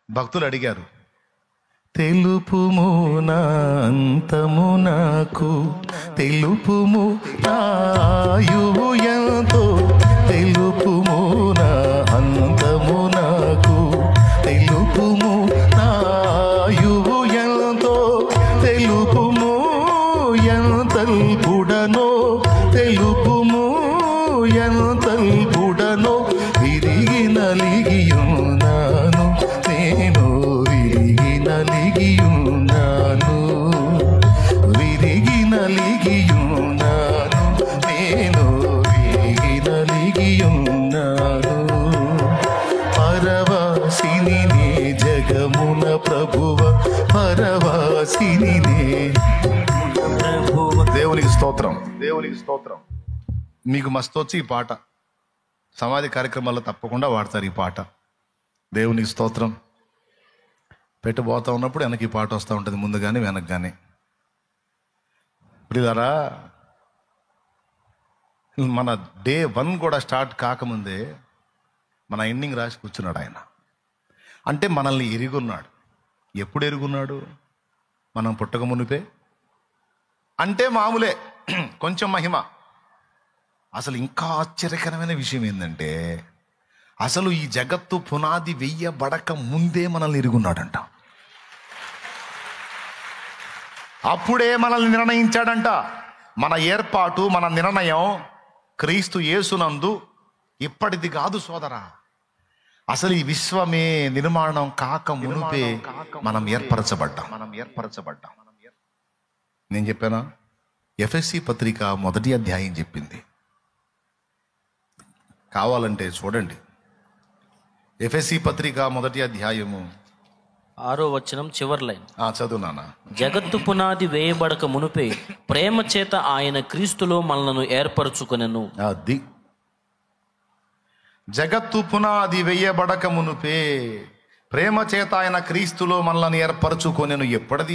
భక్తులు అడిగారు, తెలుపుము నా అంతము నాకు, తెలుపుము నా ఆయువు ఎంతో, తెలుపుము నా అంతము నాకు, తెలుపుము నా ఆయువు ఎంతో, తెలుపుము ఎంతల్పుడనో, తెలుపుము ఎంతల్పుడనో, విరిగి నలిగియున్నాను నేను, విరిగి నలిగియున్నాను, విరిగి నలిగియున్నాను నేను, విరిగి నలిగియున్నాను. పరవాసిని నే జగమున ప్రభువ, పరవాసిని నే. దేవునికి స్తోత్రం, దేవునికి స్తోత్రం. మీకు మస్తు వచ్చి ఈ పాట సమాధి కార్యక్రమాల్లో తప్పకుండా వాడతారు ఈ పాట. దేవునికి స్తోత్రం. పెట్టబోతా ఉన్నప్పుడు వెనక్కి ఈ పాట వస్తూ ఉంటుంది, ముందు కానీ వెనక్కి కానీ. ప్రియులారా, మన డే 1 కూడా స్టార్ట్ కాకముందే మన ఎండింగ్ రాసి కూర్చున్నాడు ఆయన. అంటే మనల్ని ఎరుగున్నాడు. ఎప్పుడు ఎరుగున్నాడు? మనం పుట్టక మునిపే. అంటే మామూలే, కొంచెం మహిమ. అసలు ఇంకా ఆశ్చర్యకరమైన విషయం ఏంటంటే, అసలు ఈ జగత్తు పునాది వెయ్యబడక ముందే మనల్ని ఎరుగున్నాడంట. అప్పుడే మనల్ని నిర్ణయించాడంట. మన ఏర్పాటు, మన నిర్ణయం క్రీస్తు యేసునందు ఇప్పటిది కాదు సోదరా. అసలు ఈ విశ్వమే నిర్మాణం కాక మునిపే మనం ఏర్పరచబడ్డాం. నేను చెప్పానా? ఎఫెసీ పత్రిక 1వ అధ్యాయం చెప్పింది. కావాలంటే చూడండి. ఎఫెసీ పత్రిక 1వ అధ్యాయము 6వ వచనం చివరి లైన్. చదువు నాన్న. జగత్తు పునాది వేయబడక మునుపే ప్రేమ చేత ఆయన క్రీస్తులో మనలను ఏర్పరచుకొనెను. అది జగత్తు పునాది వేయబడక మునుపే ప్రేమ చేత ఆయన క్రీస్తులో మనలను ఏర్పరచుకొనెను. ఎప్పటిది